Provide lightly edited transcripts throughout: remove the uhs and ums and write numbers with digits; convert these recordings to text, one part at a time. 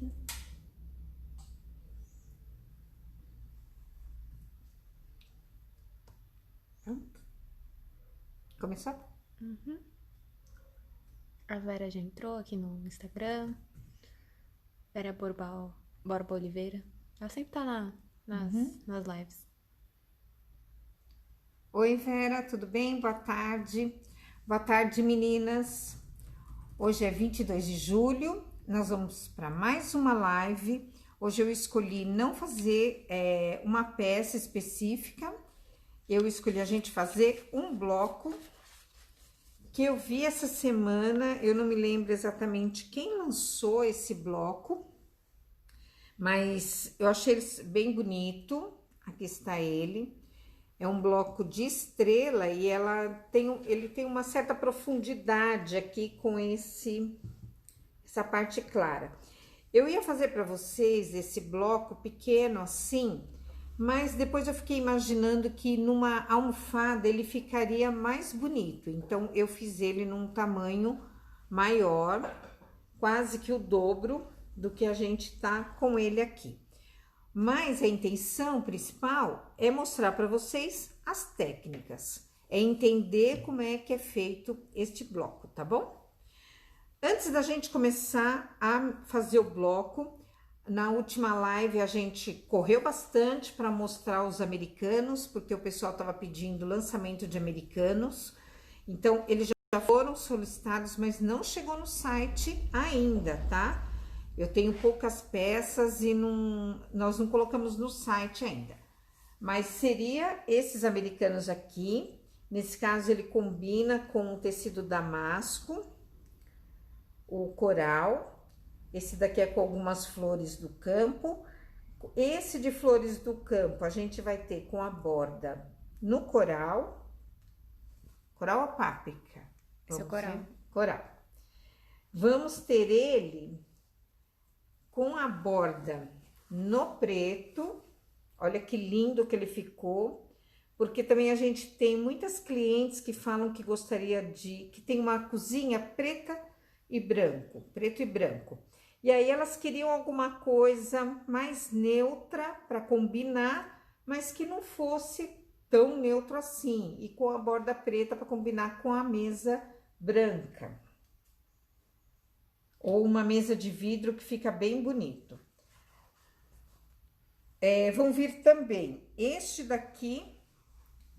aqui. Pronto. Começou? A Vera já entrou aqui no Instagram. Vera Borba Oliveira. Ela sempre tá nas lives. Oi, Vera, tudo bem? Boa tarde. Boa tarde, meninas. Hoje é 22 de julho, nós vamos para mais uma live. Hoje eu escolhi não fazer uma peça específica, eu escolhi a gente fazer um bloco que eu vi essa semana, eu não me lembro exatamente quem lançou esse bloco, mas eu achei ele bem bonito. Aqui está ele. É um bloco de estrela e ele tem uma certa profundidade aqui com essa parte clara. Eu ia fazer para vocês esse bloco pequeno assim, mas depois eu fiquei imaginando que numa almofada ele ficaria mais bonito. Então eu fiz ele num tamanho maior, quase que o dobro do que a gente tá com ele aqui. Mas a intenção principal é mostrar para vocês as técnicas, é entender como é que é feito este bloco, tá bom? Antes da gente começar a fazer o bloco, na última live a gente correu bastante para mostrar os americanos, porque o pessoal estava pedindo lançamento de americanos, então eles já foram solicitados, mas não chegou no site ainda, tá? Eu tenho poucas peças e nós não colocamos no site ainda. Mas seria esses americanos aqui. Nesse caso, ele combina com o tecido damasco, o coral. Esse daqui é com algumas flores do campo. Esse de flores do campo, a gente vai ter com a borda no coral. Coral ou páprica? Esse é o coral. Coral. Vamos ter ele com a borda no preto. Olha que lindo que ele ficou, porque também a gente tem muitas clientes que falam que gostaria que tem uma cozinha preta e branco, preto e branco. E aí elas queriam alguma coisa mais neutra para combinar, mas que não fosse tão neutro assim, e com a borda preta para combinar com a mesa branca. Ou uma mesa de vidro que fica bem bonito. Vão vir também este daqui,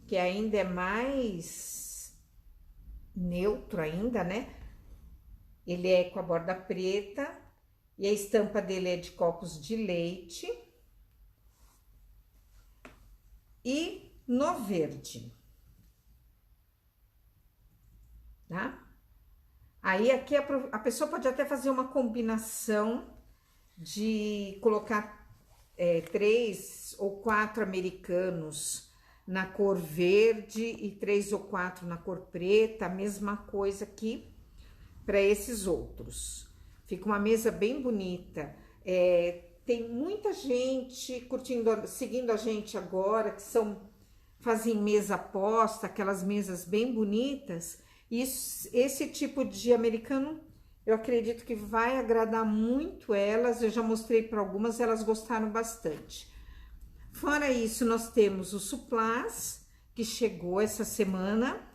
que ainda é mais neutro ainda, né? Ele é com a borda preta e a estampa dele é de copos de leite. E no verde, tá? Aí aqui a pessoa pode até fazer uma combinação de colocar 3 ou 4 americanos na cor verde e 3 ou 4 na cor preta, a mesma coisa aqui para esses outros. Fica uma mesa bem bonita. Tem muita gente curtindo, seguindo a gente agora, que fazem mesa posta, aquelas mesas bem bonitas. Esse tipo de americano, eu acredito que vai agradar muito elas. Eu já mostrei para algumas, elas gostaram bastante. Fora isso, nós temos o suplás, que chegou essa semana.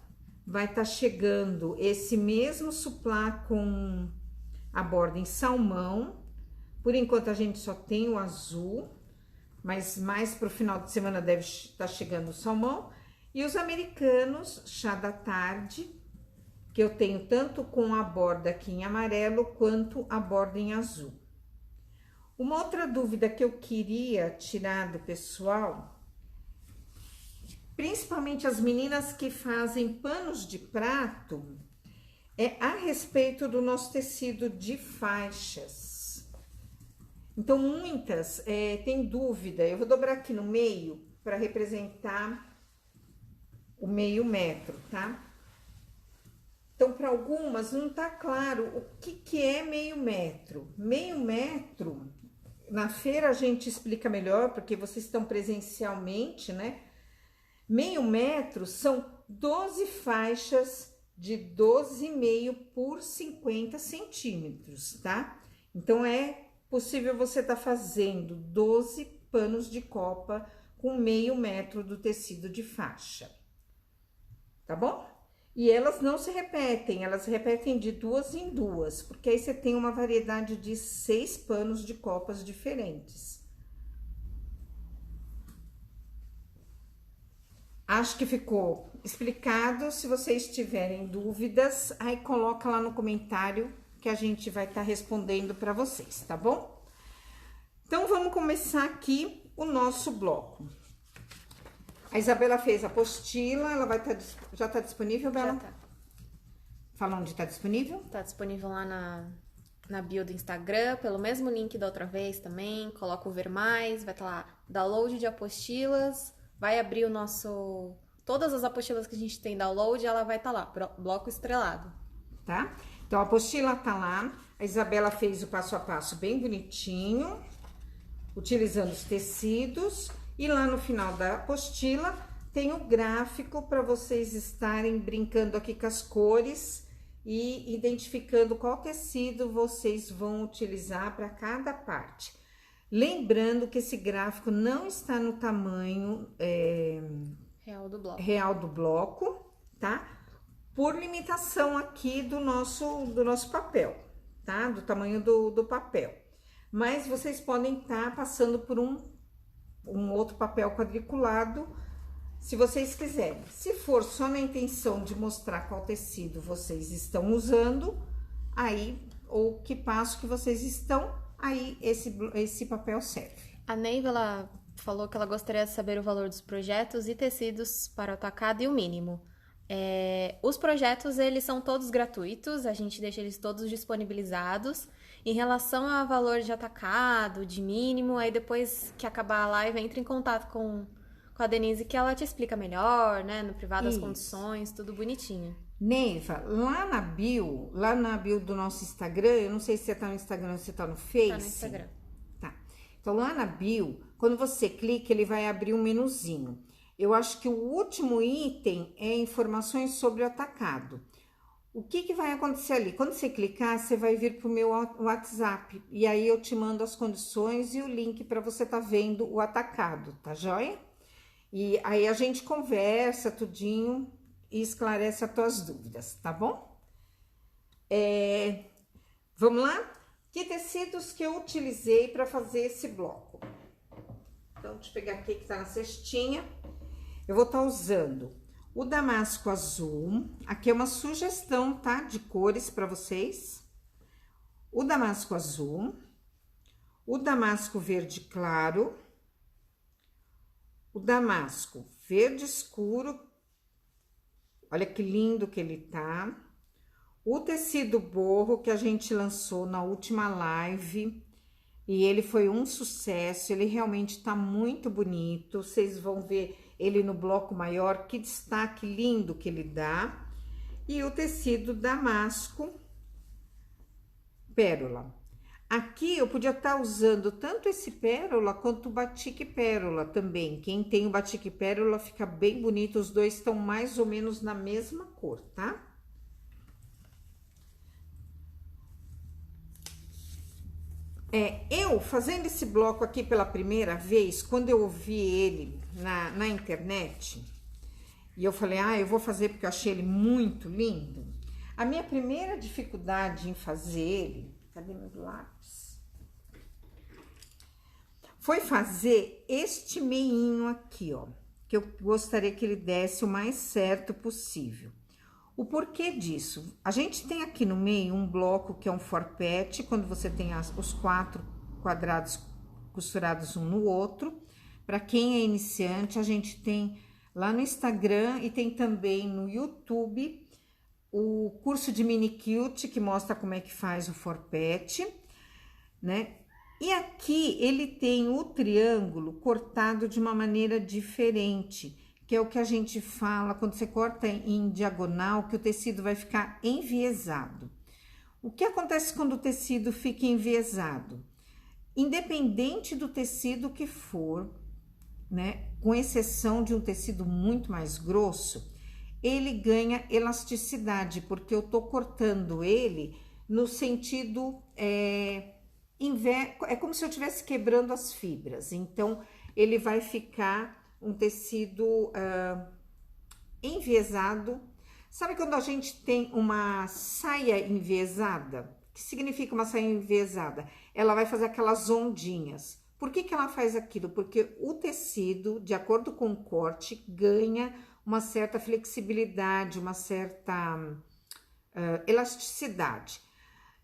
Vai estar chegando esse mesmo suplá com a borda em salmão. Por enquanto, a gente só tem o azul, mas mais para o final de semana deve estar chegando o salmão. E os americanos, chá da tarde, que eu tenho tanto com a borda aqui em amarelo quanto a borda em azul. Uma outra dúvida que eu queria tirar do pessoal, principalmente as meninas que fazem panos de prato, é a respeito do nosso tecido de faixas. Então, muitas têm dúvida. Eu vou dobrar aqui no meio para representar o meio metro, tá? Então, para algumas não tá claro o que é meio metro. Meio metro, na feira a gente explica melhor, porque vocês estão presencialmente, né? Meio metro são 12 faixas de 12,5 por 50 centímetros, tá? Então, possível você tá fazendo 12 panos de copa com meio metro do tecido de faixa, tá bom? E elas não se repetem, elas se repetem de 2 em 2, porque aí você tem uma variedade de 6 panos de copas diferentes. Acho que ficou explicado. Se vocês tiverem dúvidas, aí coloca lá no comentário que a gente vai estar respondendo para vocês, tá bom? Então, vamos começar aqui o nosso bloco. A Isabela fez a apostila, ela vai estar, já tá disponível, Bela? Já tá. Fala onde tá disponível? Tá disponível lá na bio do Instagram, pelo mesmo link da outra vez também. Coloca o Ver Mais, vai estar lá, download de apostilas, vai abrir o nosso... Todas as apostilas que a gente tem download, ela vai estar lá, bloco estrelado. Tá? Então, a apostila tá lá, a Isabela fez o passo a passo bem bonitinho, utilizando os tecidos, e lá no final da apostila tem o gráfico para vocês estarem brincando aqui com as cores e identificando qual tecido vocês vão utilizar para cada parte. Lembrando que esse gráfico não está no tamanho Real do bloco, tá? Por limitação aqui do nosso papel, tá? Do tamanho do papel. Mas vocês podem estar passando por um outro papel quadriculado, se vocês quiserem. Se for só na intenção de mostrar qual tecido vocês estão usando, aí, ou que passo que vocês estão, aí esse papel serve. A Neiva, ela falou que ela gostaria de saber o valor dos projetos e tecidos para o atacado e o mínimo. Os projetos, eles são todos gratuitos, a gente deixa eles todos disponibilizados. Em relação ao valor de atacado, de mínimo, aí depois que acabar a live, entra em contato com a Denise, que ela te explica melhor, né? No privado, as condições, tudo bonitinho. Neiva, lá na bio do nosso Instagram, eu não sei se você tá no Instagram ou se você tá no Face. Tá no Instagram. Tá. Então, lá na bio, quando você clica, ele vai abrir um menuzinho. Eu acho que o último item é informações sobre o atacado. O que vai acontecer ali? Quando você clicar, você vai vir pro meu WhatsApp. E aí eu te mando as condições e o link para você tá vendo o atacado, tá joia? E aí a gente conversa tudinho e esclarece as tuas dúvidas, tá bom? Vamos lá? Que tecidos que eu utilizei para fazer esse bloco? Então, deixa eu pegar aqui que tá na cestinha. Eu vou estar usando o damasco azul, aqui é uma sugestão, tá? De cores para vocês. O damasco azul, o damasco verde claro, o damasco verde escuro, olha que lindo que ele tá. O tecido borro que a gente lançou na última live e ele foi um sucesso, ele realmente tá muito bonito, vocês vão ver ele no bloco maior, que destaque lindo que ele dá. E o tecido damasco pérola. Aqui eu podia estar usando tanto esse pérola quanto o batik pérola também. Quem tem o batik pérola fica bem bonito, os dois estão mais ou menos na mesma cor, tá? Eu fazendo esse bloco aqui pela primeira vez, quando eu ouvi ele na internet, e eu falei, eu vou fazer porque eu achei ele muito lindo. A minha primeira dificuldade em fazer ele, cadê meu lápis? Foi fazer este meinho aqui, ó, que eu gostaria que ele desse o mais certo possível. O porquê disso? A gente tem aqui no meio um bloco que é um forpete, quando você tem os 4 quadrados costurados um no outro. Para quem é iniciante, a gente tem lá no Instagram e tem também no YouTube o curso de mini quilt que mostra como é que faz o forpete, né? E aqui ele tem o triângulo cortado de uma maneira diferente, que é o que a gente fala quando você corta em diagonal, que o tecido vai ficar enviesado. O que acontece quando o tecido fica enviesado? Independente do tecido que for, né, com exceção de um tecido muito mais grosso, ele ganha elasticidade, porque eu tô cortando ele no sentido é como se eu estivesse quebrando as fibras. Então, ele vai ficar um tecido enviesado. Sabe quando a gente tem uma saia enviesada? O que significa uma saia enviesada? Ela vai fazer aquelas ondinhas. Por que ela faz aquilo? Porque o tecido, de acordo com o corte, ganha uma certa flexibilidade, uma certa elasticidade.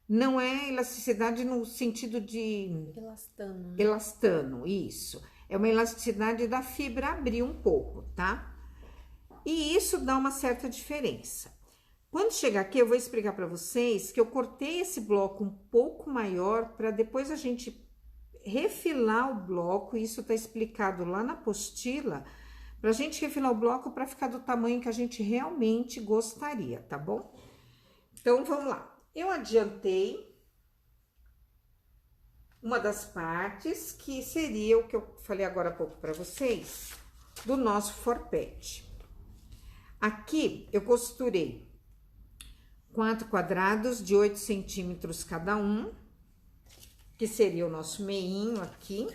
Não é elasticidade no sentido de... Elastano. Né? Elastano, isso. É uma elasticidade da fibra abrir um pouco, tá? E isso dá uma certa diferença. Quando chegar aqui, eu vou explicar para vocês que eu cortei esse bloco um pouco maior para depois a gente refilar o bloco. Isso está explicado lá na apostila, para a gente refilar o bloco para ficar do tamanho que a gente realmente gostaria, tá bom? Então, vamos lá. Eu adiantei uma das partes, que seria o que eu falei agora há pouco para vocês, do nosso forpete. Aqui, eu costurei 4 quadrados de 8 centímetros cada um, que seria o nosso meinho aqui,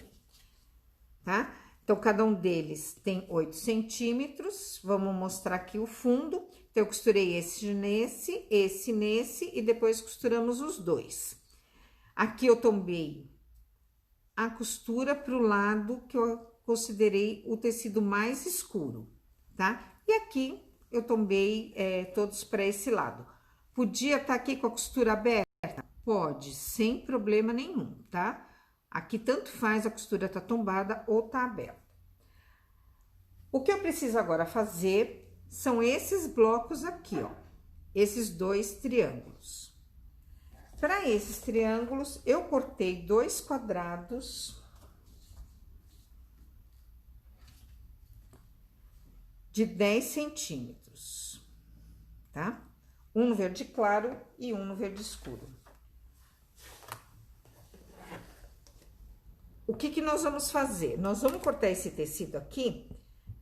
tá? Então, cada um deles tem 8 centímetros. Vamos mostrar aqui o fundo. Então, eu costurei esse nesse, e depois costuramos os dois. Aqui eu tombei a costura para o lado que eu considerei o tecido mais escuro, tá? E aqui eu tombei todos para esse lado. Podia estar aqui com a costura aberta? Pode, sem problema nenhum, tá? Aqui tanto faz a costura tá tombada ou tá aberta. O que eu preciso agora fazer são esses blocos aqui, ó. Esses 2 triângulos. Para esses triângulos, eu cortei 2 quadrados de 10 centímetros, tá? Um no verde claro e um no verde escuro. O que nós vamos fazer? Nós vamos cortar esse tecido aqui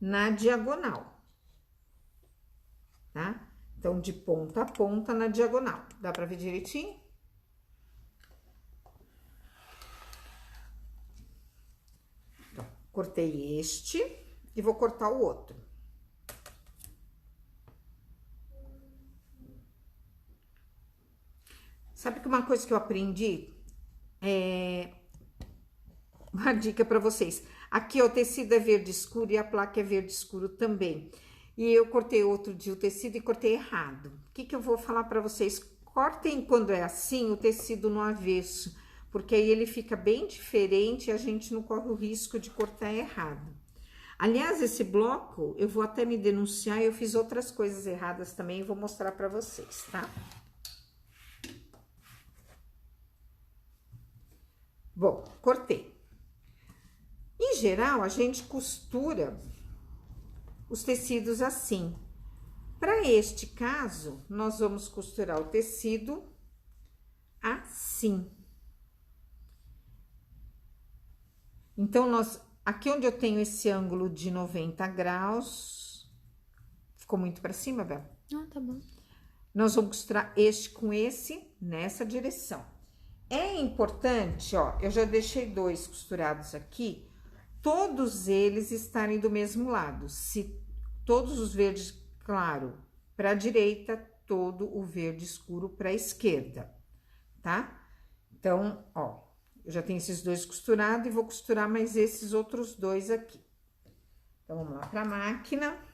na diagonal, tá? Então, de ponta a ponta na diagonal. Dá pra ver direitinho? Então, cortei este e vou cortar o outro. Sabe que uma coisa que eu aprendi uma dica para vocês. Aqui, ó, o tecido é verde escuro e a placa é verde escuro também. E eu cortei outro dia o tecido e cortei errado. O que eu vou falar para vocês? Cortem quando é assim o tecido no avesso, porque aí ele fica bem diferente e a gente não corre o risco de cortar errado. Aliás, esse bloco, eu vou até me denunciar, eu fiz outras coisas erradas também e vou mostrar para vocês, tá? Bom, cortei. Em geral, a gente costura os tecidos assim. Para este caso, nós vamos costurar o tecido assim. Então, aqui onde eu tenho esse ângulo de 90 graus, ficou muito para cima, Bel? Ah, tá bom. Nós vamos costurar este com esse nessa direção. É importante, ó, eu já deixei 2 costurados aqui, todos eles estarem do mesmo lado. Se todos os verdes claro para a direita, todo o verde escuro para a esquerda, tá? Então, ó, eu já tenho esses 2 costurados e vou costurar mais esses outros 2 aqui. Então, vamos lá para a máquina.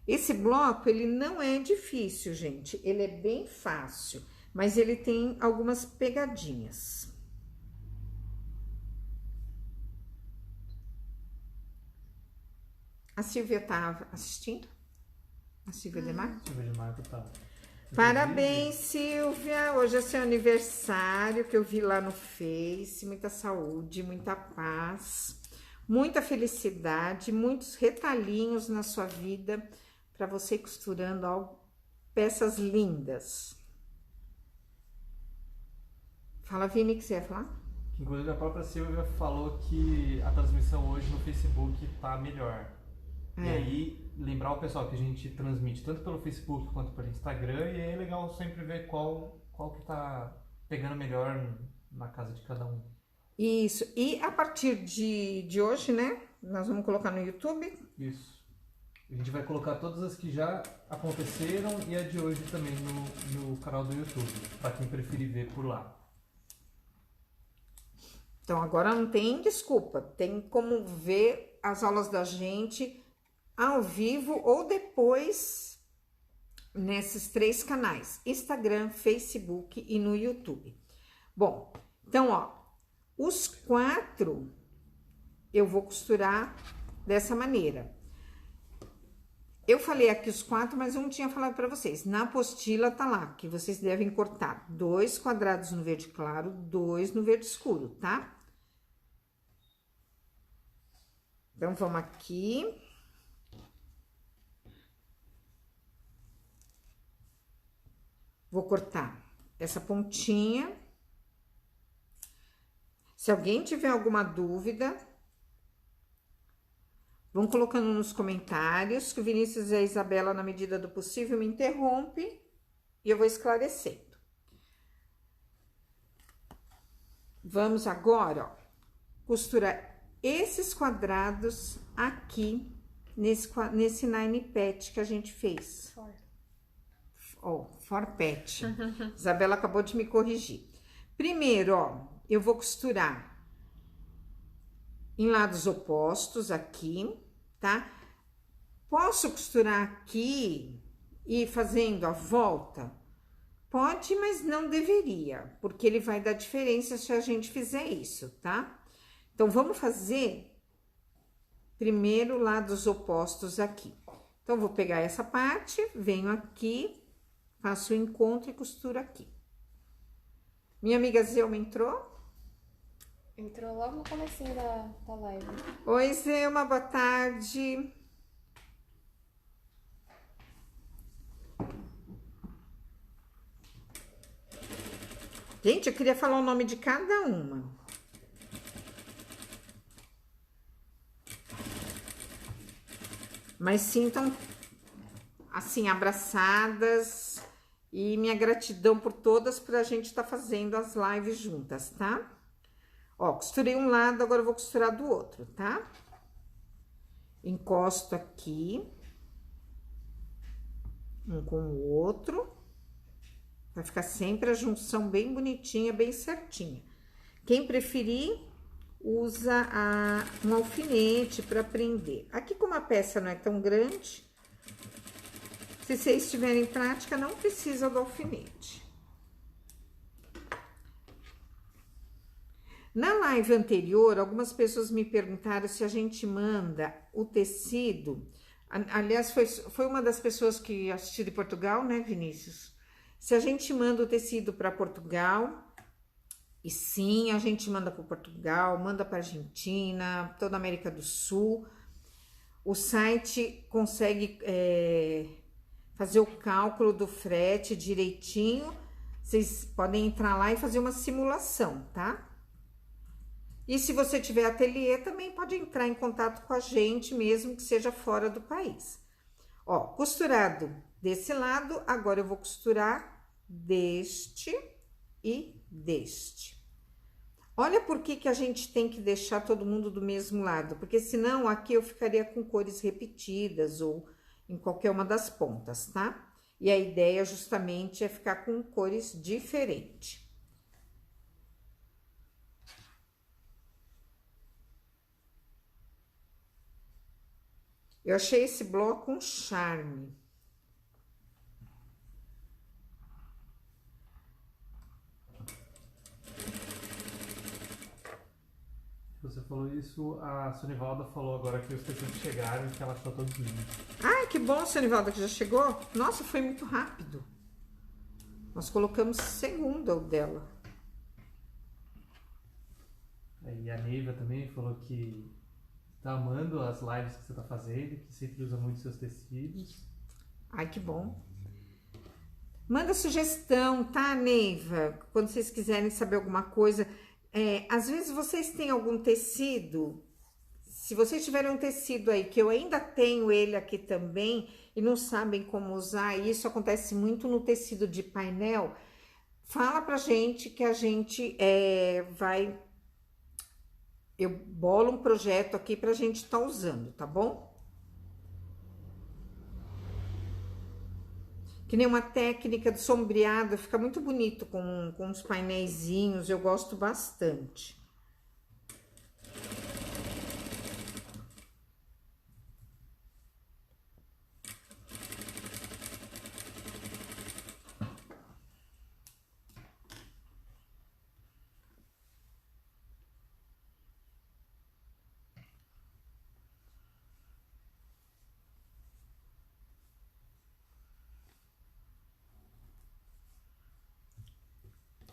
Esse bloco, ele não é difícil, gente. Ele é bem fácil, mas ele tem algumas pegadinhas. A Silvia tá assistindo? A Silvia Demarco? Silvia Demarco tá. Parabéns, Silvia! Hoje é seu aniversário, que eu vi lá no Face. Muita saúde, muita paz, muita felicidade, muitos retalhinhos na sua vida, para você costurando peças lindas. Fala, Vini, o que você ia falar? Inclusive, a própria Silvia falou que a transmissão hoje no Facebook tá melhor. E aí, lembrar o pessoal que a gente transmite tanto pelo Facebook quanto pelo Instagram, e aí é legal sempre ver qual que tá pegando melhor na casa de cada um. Isso. E a partir de hoje, né? Nós vamos colocar no YouTube. Isso. A gente vai colocar todas as que já aconteceram e a de hoje também no canal do YouTube, para quem preferir ver por lá. Então, agora não tem desculpa. Tem como ver as aulas da gente ao vivo ou depois nesses 3 canais: Instagram, Facebook e no YouTube. Bom, então, ó, os 4 eu vou costurar dessa maneira. Eu falei aqui os 4, mas eu não tinha falado para vocês. Na apostila tá lá que vocês devem cortar 2 quadrados no verde claro, 2 no verde escuro, tá? Então, vamos aqui. Vou cortar essa pontinha. Se alguém tiver alguma dúvida, vão colocando nos comentários, que o Vinícius e a Isabela, na medida do possível, me interrompem e eu vou esclarecendo. Vamos agora, ó, costurar esses quadrados aqui nesse nine pet que a gente fez. Ó, for pet. Isabela acabou de me corrigir. Primeiro, ó, eu vou costurar em lados opostos aqui, tá? Posso costurar aqui e ir fazendo a volta? Pode, mas não deveria, porque ele vai dar diferença se a gente fizer isso, tá? Então, vamos fazer primeiro lados opostos aqui. Então, vou pegar essa parte, venho aqui, faço o encontro e costuro aqui. Minha amiga Zelma entrou? Entrou logo no comecinho da live. Oi, Zelma, boa tarde. Gente, eu queria falar o nome de cada uma. Mas sintam, assim, abraçadas, e minha gratidão por todas, por a gente estar fazendo as lives juntas, tá? Ó, costurei um lado, agora eu vou costurar do outro, tá? Encosto aqui, um com o outro. Vai ficar sempre a junção bem bonitinha, bem certinha. Quem preferir, usa um alfinete para prender. Aqui, como a peça não é tão grande, se vocês tiverem prática, não precisa do alfinete. Na live anterior, algumas pessoas me perguntaram se a gente manda o tecido. Aliás, foi uma das pessoas que assistiu de Portugal, né, Vinícius? Se a gente manda o tecido para Portugal, e sim, a gente manda para Portugal, manda para Argentina, toda a América do Sul. O site consegue fazer o cálculo do frete direitinho. Vocês podem entrar lá e fazer uma simulação, tá? E se você tiver ateliê, também pode entrar em contato com a gente, mesmo que seja fora do país. Ó, costurado desse lado, agora eu vou costurar deste e deste. Olha por que a gente tem que deixar todo mundo do mesmo lado, porque senão aqui eu ficaria com cores repetidas ou em qualquer uma das pontas, tá? E a ideia justamente é ficar com cores diferentes. Eu achei esse bloco um charme. Você falou isso, a Sonivalda falou agora que os tecidos chegaram e que ela achou todos lindos. Ai, que bom, Sonivalda, que já chegou. Nossa, foi muito rápido. Nós colocamos segunda o dela. E a Neiva também falou que tá amando as lives que você tá fazendo, que sempre usa muito seus tecidos. Ai, que bom. Manda sugestão, tá, Neiva? Quando vocês quiserem saber alguma coisa. Às vezes vocês têm algum tecido, se vocês tiverem um tecido aí, que eu ainda tenho ele aqui também, e não sabem como usar, e isso acontece muito no tecido de painel, fala pra gente que a gente eu bolo um projeto aqui pra gente tá usando, tá bom? Que nem uma técnica de sombreado, fica muito bonito com os painéisinhos, eu gosto bastante.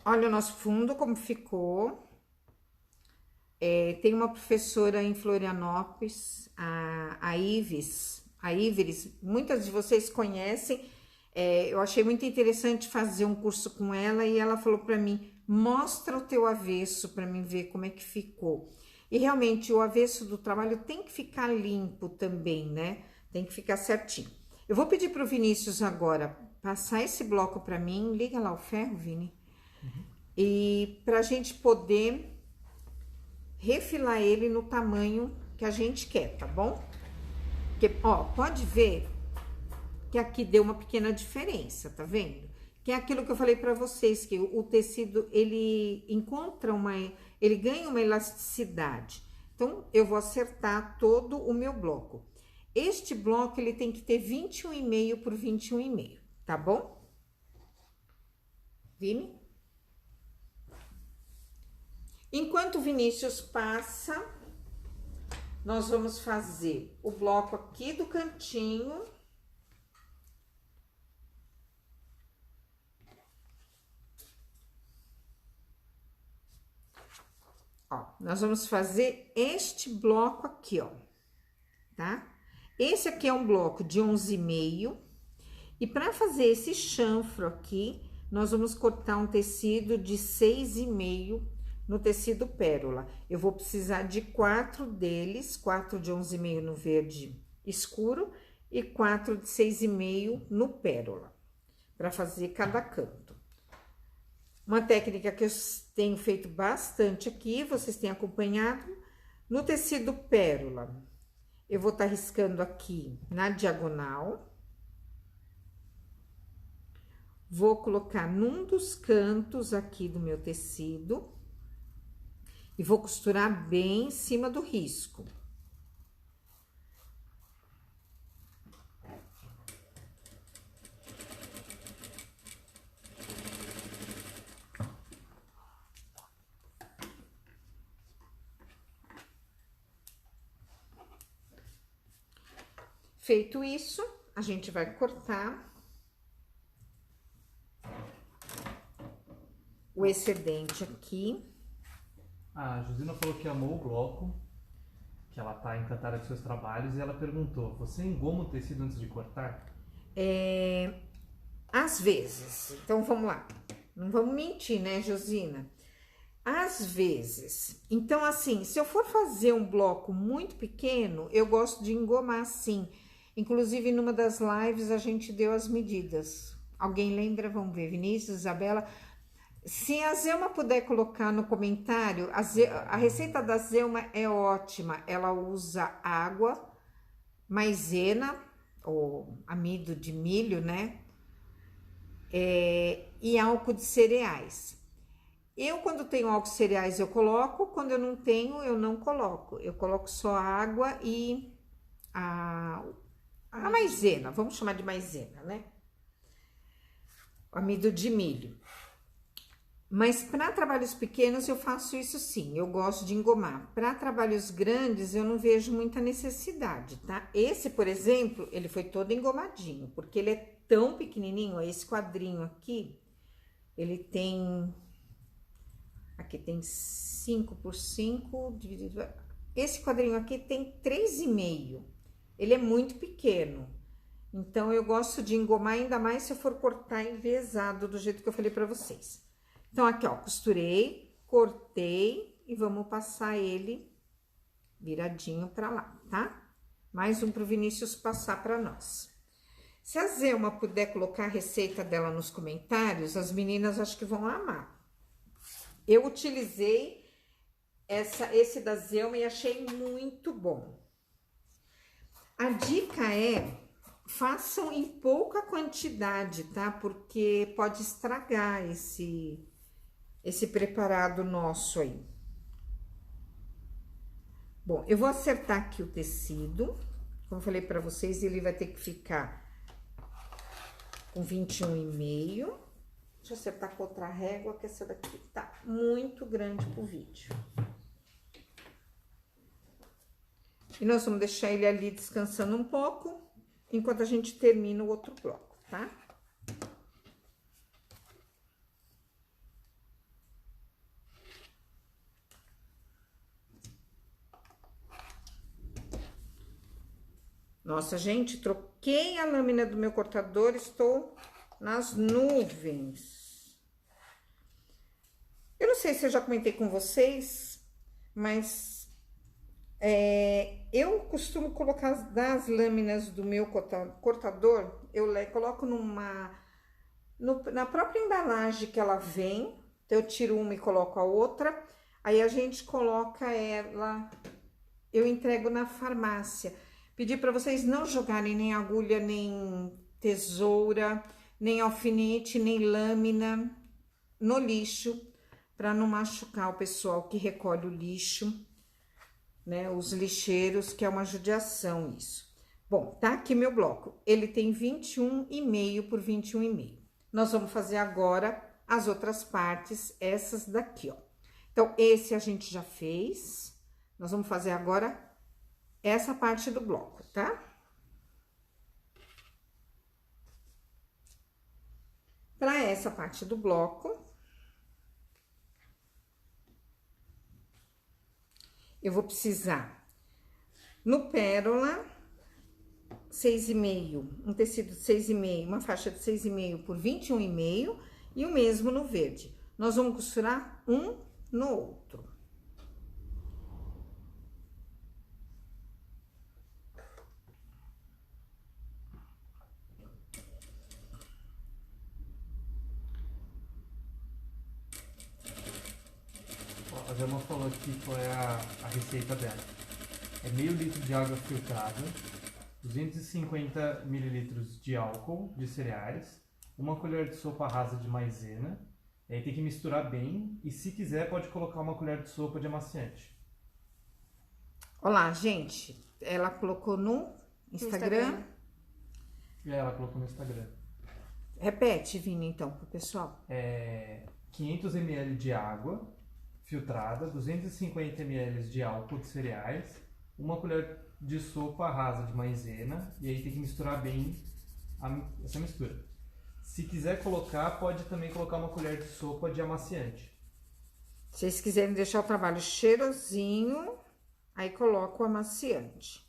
Olha o nosso fundo como ficou. Tem uma professora em Florianópolis, a Ives, muitas de vocês conhecem. Eu achei muito interessante fazer um curso com ela e ela falou para mim, mostra o teu avesso para mim ver como é que ficou. E realmente o avesso do trabalho tem que ficar limpo também, né? Tem que ficar certinho. Eu vou pedir para o Vinícius agora passar esse bloco para mim, liga lá o ferro, Vini. E para a gente poder refilar ele no tamanho que a gente quer, tá bom? Porque, ó, pode ver que aqui deu uma pequena diferença, tá vendo? Que é aquilo que eu falei para vocês, que o tecido, ele ele ganha uma elasticidade. Então, eu vou acertar todo o meu bloco. Este bloco, ele tem que ter 21,5 por 21,5, tá bom? Vini? Enquanto o Vinícius passa, nós vamos fazer o bloco aqui do cantinho. Ó, nós vamos fazer este bloco aqui, ó, tá? Esse aqui é um bloco de 11,5. E para fazer esse chanfro aqui, nós vamos cortar um tecido de 6,5 no tecido pérola. Eu vou precisar de 4 deles, 4 de 11,5 no verde escuro e 4 de 6,5 no pérola, para fazer cada canto. Uma técnica que eu tenho feito bastante aqui, vocês têm acompanhado, no tecido pérola, eu vou estar riscando aqui na diagonal. Vou colocar num dos cantos aqui do meu tecido e vou costurar bem em cima do risco. Feito isso, a gente vai cortar o excedente aqui. A Josina falou que amou o bloco, que ela tá encantada com seus trabalhos, e ela perguntou, você engoma o tecido antes de cortar? Às vezes. Então, vamos lá. Não vamos mentir, né, Josina? Às vezes. Então, assim, se eu for fazer um bloco muito pequeno, eu gosto de engomar assim. Inclusive, numa das lives, a gente deu as medidas. Alguém lembra? Vamos ver. Vinícius, Isabela. Se a Zelma puder colocar no comentário, a receita da Zelma é ótima. Ela usa água, maisena, ou amido de milho, né? E álcool de cereais. Eu, quando tenho álcool de cereais, eu coloco. Quando eu não tenho, eu não coloco. Eu coloco só água e a maisena. Vamos chamar de maisena, né? O amido de milho. Mas para trabalhos pequenos eu faço isso sim, eu gosto de engomar. Para trabalhos grandes eu não vejo muita necessidade, tá? Esse, por exemplo, ele foi todo engomadinho, porque ele é tão pequenininho, ó, esse quadrinho aqui, ele tem... Aqui tem 5 por 5, dividido... Esse quadrinho aqui tem 3,5, ele é muito pequeno. Então, eu gosto de engomar, ainda mais se eu for cortar enviesado, do jeito que eu falei para vocês. Então, aqui, ó, costurei, cortei e vamos passar ele viradinho pra lá, tá? Mais um pro Vinícius passar pra nós. Se a Zelma puder colocar a receita dela nos comentários, as meninas acho que vão amar. Eu utilizei esse da Zelma e achei muito bom. A dica é, façam em pouca quantidade, tá? Porque pode estragar esse preparado nosso aí. Bom, eu vou acertar aqui o tecido. Como eu falei pra vocês, ele vai ter que ficar com 21,5. Deixa eu acertar com outra régua, que essa daqui tá muito grande pro vídeo. E nós vamos deixar ele ali descansando um pouco, enquanto a gente termina o outro bloco, tá? Nossa, gente, troquei a lâmina do meu cortador, estou nas nuvens. Eu não sei se eu já comentei com vocês, mas eu costumo colocar das lâminas do meu cortador, eu coloco na própria embalagem que ela vem, então eu tiro uma e coloco a outra, aí a gente coloca ela, eu entrego na farmácia. Pedi para vocês não jogarem nem agulha, nem tesoura, nem alfinete, nem lâmina no lixo, para não machucar o pessoal que recolhe o lixo, né? Os lixeiros, que é uma judiação isso. Bom, tá aqui meu bloco. Ele tem 21,5 por 21,5. Nós vamos fazer agora as outras partes, essas daqui, ó. Então, esse a gente já fez. Nós vamos fazer agora essa parte do bloco, tá? Para essa parte do bloco, eu vou precisar no pérola 6,5, um tecido de 6,5, uma faixa de 6,5 por 21,5 e o mesmo no verde. Nós vamos costurar um no outro. A Zelma falou aqui qual é a receita dela. É meio litro de água filtrada, 250 mililitros de álcool de cereais, uma colher de sopa rasa de maisena, e aí tem que misturar bem, e se quiser pode colocar uma colher de sopa de amaciante. Olá, gente, ela colocou no Instagram. E aí ela colocou no Instagram. Repete, Vini, então, pro pessoal. 500 ml de água filtrada, 250 ml de álcool de cereais, uma colher de sopa rasa de maisena, e aí tem que misturar bem essa mistura. Se quiser colocar, pode também colocar uma colher de sopa de amaciante. Se vocês quiserem deixar o trabalho cheirosinho, aí coloca o amaciante.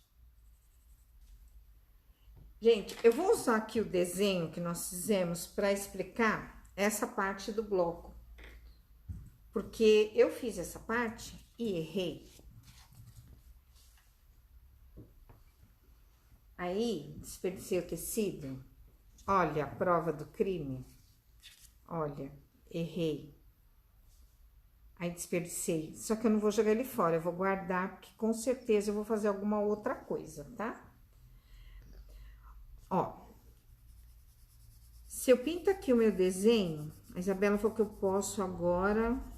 Gente, eu vou usar aqui o desenho que nós fizemos para explicar essa parte do bloco. Porque eu fiz essa parte e errei. Aí, desperdicei o tecido. Olha a prova do crime. Olha, errei. Aí, desperdicei. Só que eu não vou jogar ele fora, eu vou guardar, porque com certeza eu vou fazer alguma outra coisa, tá? Ó. Se eu pinto aqui o meu desenho, a Isabela falou que eu posso agora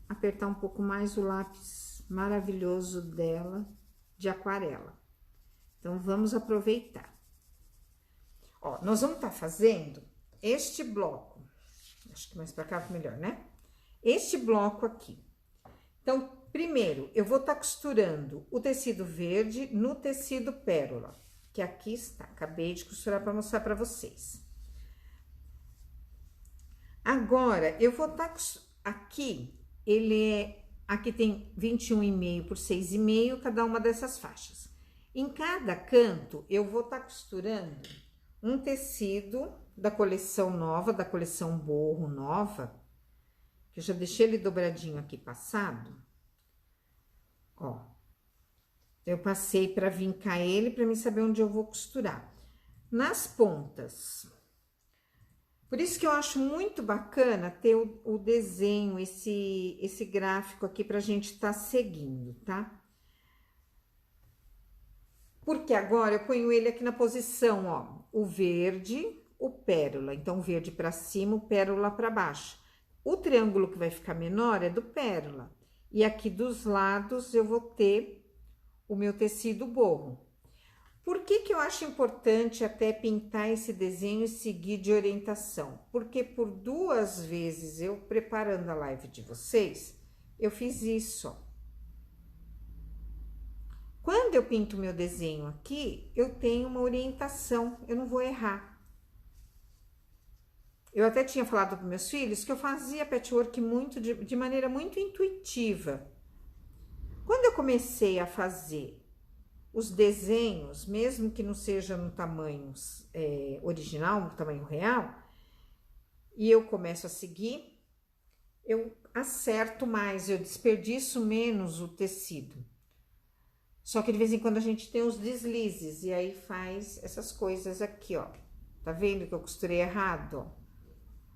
apertar um pouco mais o lápis maravilhoso dela de aquarela. Então, vamos aproveitar. Ó, nós vamos estar fazendo este bloco. Acho que mais pra cá ficou melhor, né? Este bloco aqui. Então, primeiro, eu vou estar costurando o tecido verde no tecido pérola, que aqui está. Acabei de costurar para mostrar para vocês. Agora, eu vou estar aqui, aqui tem 21,5 por 6,5, cada uma dessas faixas. Em cada canto, eu vou estar costurando um tecido da coleção nova, da coleção Borro nova, que eu já deixei ele dobradinho aqui passado. Ó. Eu passei para vincar ele para mim saber onde eu vou costurar. Nas pontas. Por isso que eu acho muito bacana ter o desenho, esse gráfico aqui pra gente estar seguindo, tá? Porque agora eu ponho ele aqui na posição, ó, o verde, o pérola. Então, verde para cima, o pérola para baixo. O triângulo que vai ficar menor é do pérola. E aqui dos lados eu vou ter o meu tecido borro. Por que que eu acho importante até pintar esse desenho e seguir de orientação? Porque por 2 vezes eu preparando a live de vocês, eu fiz isso, ó. Quando eu pinto meu desenho aqui, eu tenho uma orientação, eu não vou errar. Eu até tinha falado para meus filhos que eu fazia patchwork de maneira muito intuitiva. Quando eu comecei a fazer os desenhos, mesmo que não seja no tamanho original, no tamanho real, e eu começo a seguir, eu acerto mais, eu desperdiço menos o tecido. Só que de vez em quando a gente tem os deslizes, e aí faz essas coisas aqui, ó. Tá vendo que eu costurei errado, ó?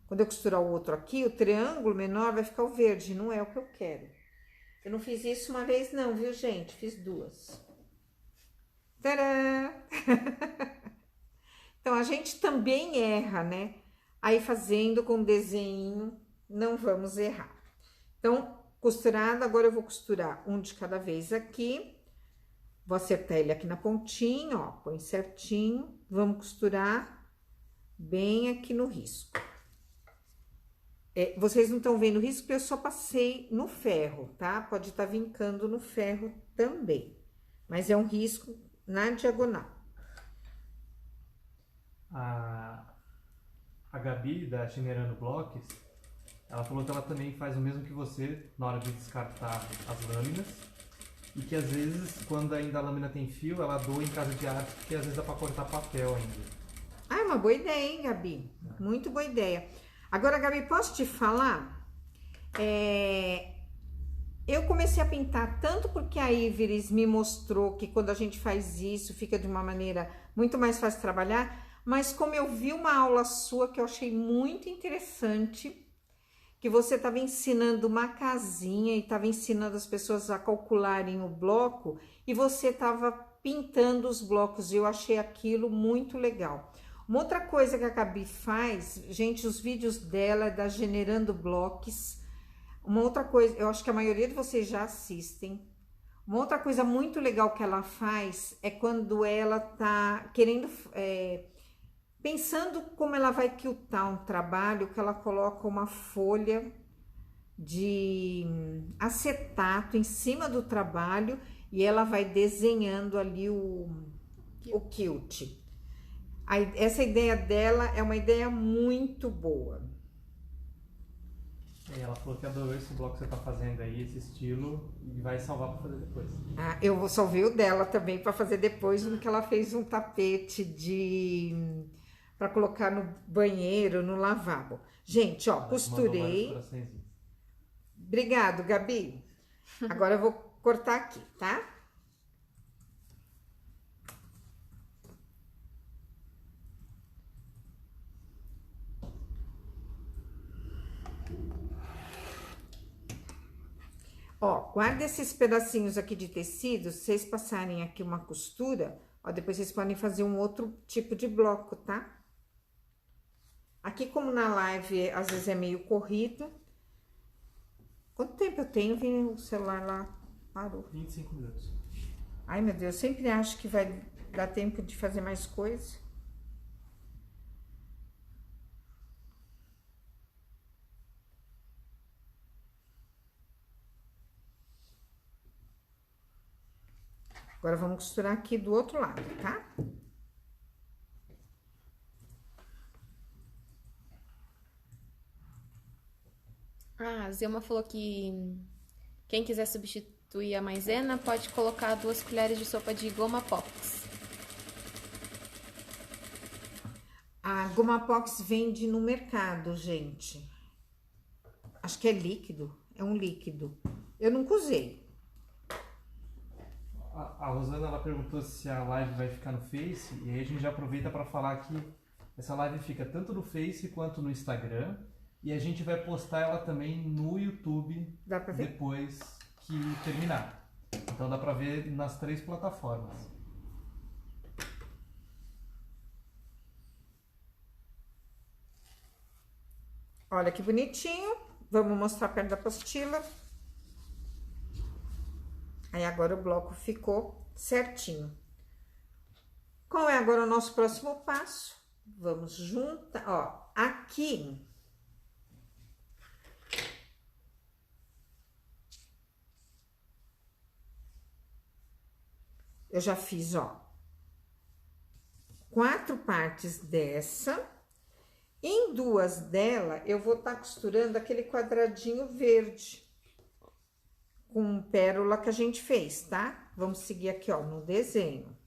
Quando eu costurar o outro aqui, o triângulo menor vai ficar o verde, não é o que eu quero. Eu não fiz isso uma vez não, viu, gente? Fiz 2. Tadã! Então, a gente também erra, né? Aí, fazendo com desenho, não vamos errar. Então, costurado, agora eu vou costurar um de cada vez aqui. Vou acertar ele aqui na pontinha, ó, põe certinho. Vamos costurar bem aqui no risco. Vocês não estão vendo o risco porque eu só passei no ferro, tá? Pode estar vincando no ferro também. Mas é um risco na diagonal. A Gabi, da Chinerando Blocks, ela falou que ela também faz o mesmo que você na hora de descartar as lâminas. E que às vezes, quando ainda a lâmina tem fio, ela doa em casa de arte, porque às vezes dá pra cortar papel ainda. Ah, é uma boa ideia, hein, Gabi? Muito boa ideia. Agora, Gabi, posso te falar? Eu comecei a pintar tanto porque a Iveris me mostrou que quando a gente faz isso, fica de uma maneira muito mais fácil de trabalhar, mas como eu vi uma aula sua que eu achei muito interessante, que você estava ensinando uma casinha e estava ensinando as pessoas a calcularem o bloco e você estava pintando os blocos e eu achei aquilo muito legal. Uma outra coisa que a Gabi faz, gente, os vídeos dela é da Generando Blocks. Uma outra coisa, eu acho que a maioria de vocês já assistem. Uma outra coisa muito legal que ela faz é quando ela tá querendo, pensando como ela vai quiltar um trabalho, que ela coloca uma folha de acetato em cima do trabalho e ela vai desenhando ali o quilt. Essa ideia dela é uma ideia muito boa. E ela falou que adorou esse bloco que você tá fazendo aí, esse estilo, e vai salvar para fazer depois. Ah, eu salvei o dela também para fazer depois, no que ela fez um tapete para colocar no banheiro, no lavabo. Gente, ó, costurei. Obrigado, Gabi. Agora eu vou cortar aqui, tá? Ó, guarda esses pedacinhos aqui de tecido, se vocês passarem aqui uma costura, ó, depois vocês podem fazer um outro tipo de bloco, tá? Aqui, como na live, às vezes é meio corrido. Quanto tempo eu tenho? Vem o celular lá, parou. 25 minutos. Ai, meu Deus, eu sempre acho que vai dar tempo de fazer mais coisa. Agora, vamos costurar aqui do outro lado, tá? A Zilma falou que quem quiser substituir a maisena pode colocar 2 colheres de sopa de goma Pox. A goma Pox vende no mercado, gente. Acho que é líquido, é um líquido. Eu nunca usei. A Rosana, ela perguntou se a live vai ficar no Face, e aí a gente já aproveita para falar que essa live fica tanto no Face quanto no Instagram, e a gente vai postar ela também no YouTube Dá pra ver? depois que terminar. Então dá para ver nas 3 plataformas. Olha que bonitinho. Vamos mostrar perto da apostila. Aí agora o bloco ficou certinho. Qual é agora o nosso próximo passo? Vamos juntar, ó, aqui. Eu já fiz, ó, 4 partes dessa. Em 2 dela, eu vou estar costurando aquele quadradinho verde com pérola que a gente fez, tá? Vamos seguir aqui, ó, no desenho.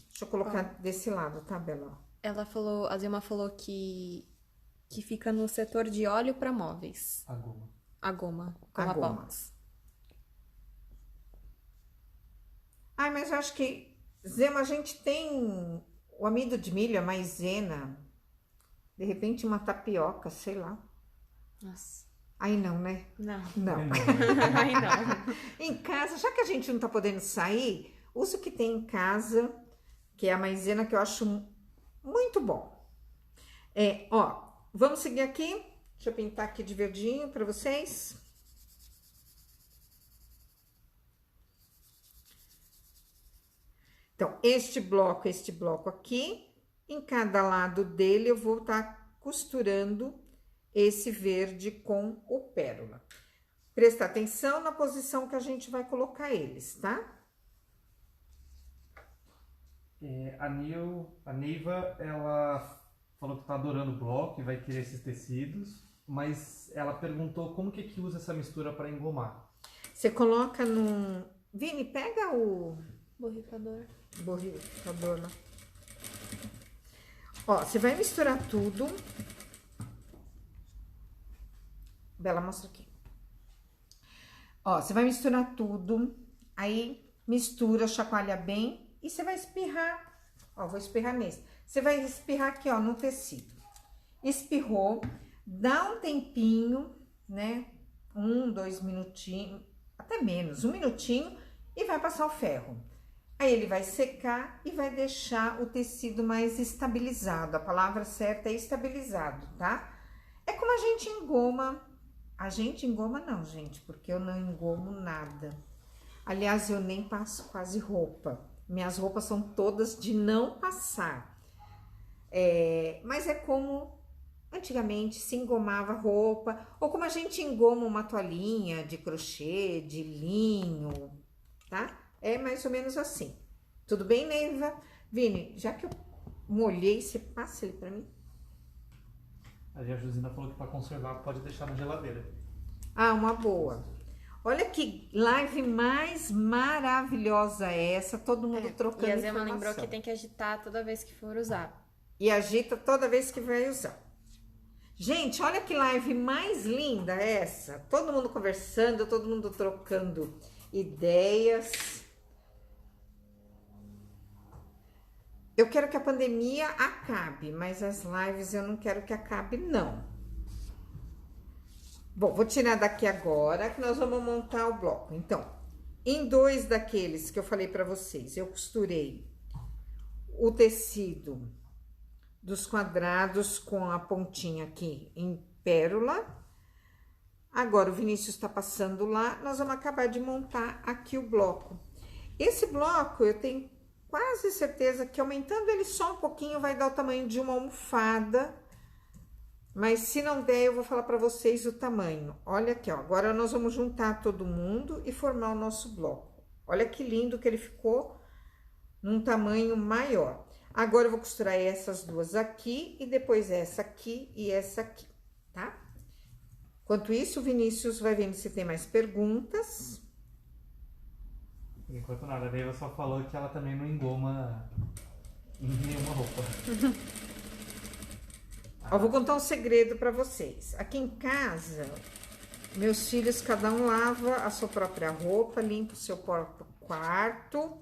Deixa eu colocar desse lado, tá, Bela? Ela falou, a Zilma falou que fica no setor de óleo para móveis. A goma. A goma, A goma. box. Ai, mas eu acho que, Zema, a gente tem o amido de milho, a maisena, de repente uma tapioca, sei lá. Nossa. Aí não, né? Não. Não. Ai, não. Em casa, já que a gente não tá podendo sair, usa o que tem em casa, que é a maisena, que eu acho muito bom. Ó, vamos seguir aqui. Deixa eu pintar aqui de verdinho para vocês. Então, este bloco aqui, em cada lado dele eu vou estar costurando esse verde com o pérola. Presta atenção na posição que a gente vai colocar eles, tá? A Neiva, ela falou que tá adorando o bloco e vai querer esses tecidos, mas ela perguntou como que usa essa mistura para engomar. Você coloca num... Vini, pega o Borrifador. borrifador lá. Ó, você vai misturar tudo. Bela, mostra aqui. Ó, você vai misturar tudo, aí mistura, chacoalha bem e você vai espirrar. Ó, vou espirrar nesse. Você vai espirrar aqui, ó, no tecido. Espirrou, dá um tempinho, né? 1, 2 minutinhos, até menos, 1 minutinho e vai passar o ferro. Aí ele vai secar e vai deixar o tecido mais estabilizado. A palavra certa é estabilizado, tá? É como a gente engoma. A gente engoma não, gente, porque eu não engomo nada. Aliás, eu nem passo quase roupa. Minhas roupas são todas de não passar. Mas é como antigamente se engomava roupa, ou como a gente engoma uma toalhinha de crochê, de linho, tá? É mais ou menos assim. Tudo bem, Neiva? Vini, já que eu molhei, você passa ele pra mim? A Josina falou que para conservar pode deixar na geladeira. Ah, uma boa. Olha que live mais maravilhosa é essa, todo mundo trocando E a Zema informação. lembrou que tem que agitar toda vez que for usar. E agita toda vez que vai usar. Gente, olha que live mais linda essa. Todo mundo conversando, todo mundo trocando ideias. Eu quero que a pandemia acabe, mas as lives eu não quero que acabe, não. Bom, vou tirar daqui agora que nós vamos montar o bloco. Então, em 2 daqueles que eu falei pra vocês, eu costurei o tecido dos quadrados com a pontinha aqui em pérola. Agora o Vinícius tá passando lá, nós vamos acabar de montar aqui o bloco. Esse bloco eu tenho quase certeza que aumentando ele só um pouquinho vai dar o tamanho de uma almofada. Mas se não der, eu vou falar para vocês o tamanho. Olha aqui, ó. Agora nós vamos juntar todo mundo e formar o nosso bloco. Olha que lindo que ele ficou num tamanho maior. Agora eu vou costurar essas duas aqui e depois essa aqui e essa aqui, tá? Enquanto isso, o Vinícius vai vendo se tem mais perguntas. Por enquanto nada, a Neiva só falou que ela também não engoma em nenhuma roupa. Ó, vou contar um segredo para vocês. Aqui em casa, meus filhos, cada um lava a sua própria roupa, limpa o seu próprio quarto,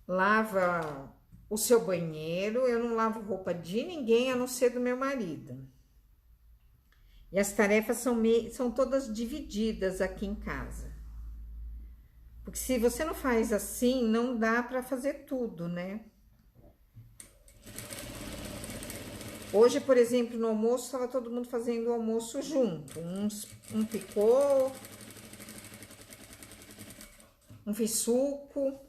lava o seu banheiro. Eu não lavo roupa de ninguém, a não ser do meu marido. E as tarefas são todas divididas aqui em casa. Porque se você não faz assim, não dá para fazer tudo, né? Hoje, por exemplo, no almoço, estava todo mundo fazendo o almoço junto. Um picou, um fez suco.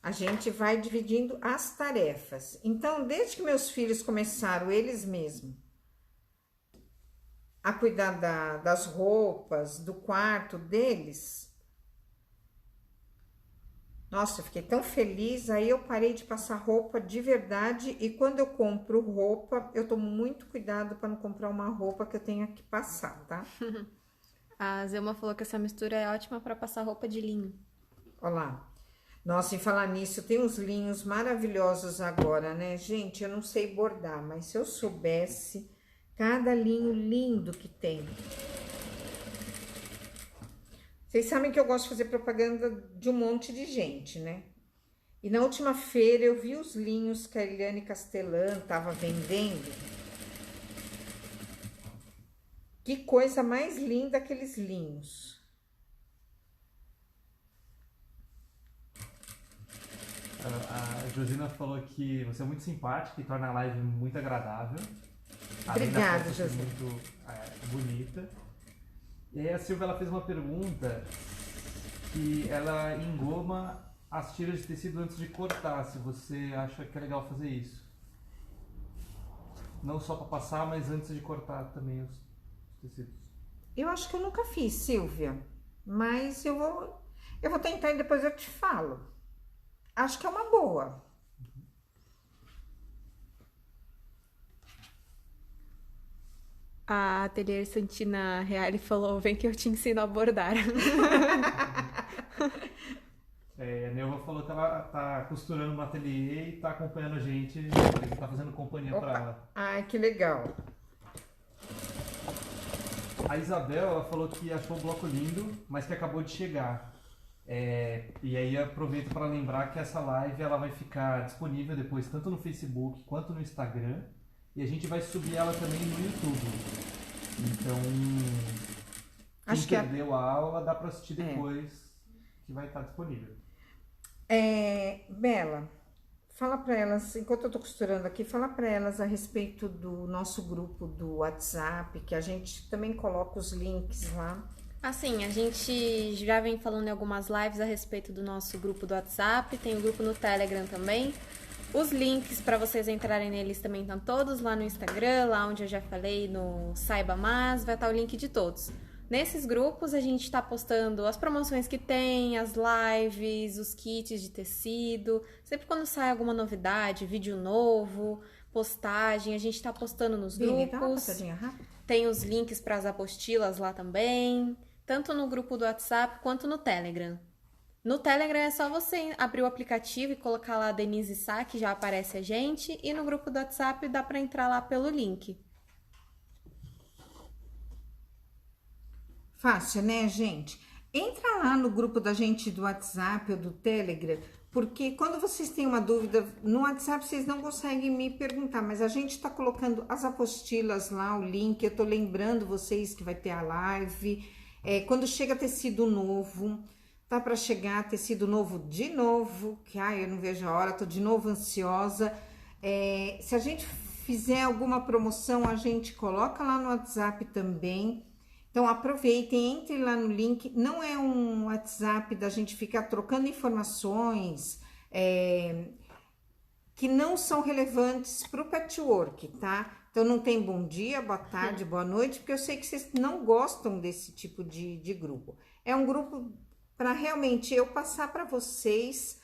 A gente vai dividindo as tarefas. Então, desde que meus filhos começaram, eles mesmos, a cuidar das roupas, do quarto deles, nossa, eu fiquei tão feliz. Aí eu parei de passar roupa de verdade. E quando eu compro roupa, eu tomo muito cuidado para não comprar uma roupa que eu tenha que passar, tá? A Zelma falou que essa mistura é ótima para passar roupa de linho. Olha lá. Nossa, em falar nisso, tem uns linhos maravilhosos agora, né? Gente, eu não sei bordar, mas se eu soubesse cada linho lindo que tem. Vocês sabem que eu gosto de fazer propaganda de um monte de gente, né? E na última feira eu vi os linhos que a Eliane Castelã estava vendendo. Que coisa mais linda aqueles linhos. A Josina falou que você é muito simpática e torna a live muito agradável. Obrigada, Josina. Muito bonita. E aí a Silvia ela fez uma pergunta que ela engoma as tiras de tecido antes de cortar, se você acha que é legal fazer isso. Não só para passar, mas antes de cortar também os tecidos. Eu acho que eu nunca fiz, Silvia, mas eu vou tentar e depois eu te falo. Acho que é uma boa. A Atelier Santina Reale falou, vem que eu te ensino a bordar. A Neuva falou que ela tá costurando no ateliê e tá acompanhando a gente, tá fazendo companhia para ela. Ai, que legal. A Isabel ela falou que achou o bloco lindo, mas que acabou de chegar. E aí aproveito para lembrar que essa live ela vai ficar disponível depois tanto no Facebook quanto no Instagram, e a gente vai subir ela também no YouTube. Então, Acho quem que perdeu a aula dá para assistir depois, que vai estar disponível. Bela, fala para elas, enquanto eu tô costurando aqui, fala para elas a respeito do nosso grupo do WhatsApp, que a gente também coloca os links lá. Assim, a gente já vem falando em algumas lives a respeito do nosso grupo do WhatsApp, tem o grupo no Telegram também. Os links para vocês entrarem neles também estão todos lá no Instagram, lá onde eu já falei, no Saiba Mais, vai estar o link de todos. Nesses grupos a gente está postando as promoções que tem, as lives, os kits de tecido, sempre quando sai alguma novidade, vídeo novo, postagem, a gente está postando nos grupos. Tem os links para as apostilas lá também, tanto no grupo do WhatsApp quanto no Telegram. No Telegram é só você abrir o aplicativo e colocar lá Denise Sá, que já aparece a gente, e no grupo do WhatsApp dá para entrar lá pelo link. Fácil, né, gente? Entra lá no grupo da gente do WhatsApp ou do Telegram, porque quando vocês têm uma dúvida, no WhatsApp vocês não conseguem me perguntar, mas a gente tá colocando as apostilas lá, o link, eu tô lembrando vocês que vai ter a live. Quando chega tecido novo, tá para chegar tecido novo de novo, que eu não vejo a hora, tô de novo ansiosa. Se a gente fizer alguma promoção, a gente coloca lá no WhatsApp também. Então, aproveitem, entrem lá no link. Não é um WhatsApp da gente ficar trocando informações que não são relevantes para o patchwork, tá? Então, não tem bom dia, boa tarde, boa noite, porque eu sei que vocês não gostam desse tipo de grupo. É um grupo para realmente eu passar para vocês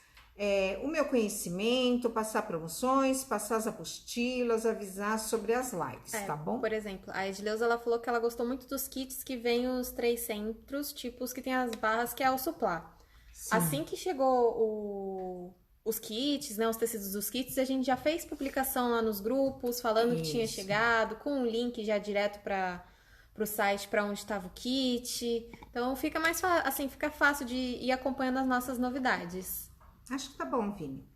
o meu conhecimento, passar promoções, passar as apostilas, avisar sobre as lives, tá bom? Por exemplo, a Edileuza, ela falou que ela gostou muito dos kits que vem os 3 centros, tipo os que tem as barras, que é o suplá. Sim. Assim que chegou os kits, né, os tecidos dos kits, a gente já fez publicação lá nos grupos, falando que tinha chegado, com um link já direto para pro site para onde estava o kit. Então fica mais assim, fica fácil de ir acompanhando as nossas novidades. Acho que tá bom, Vini.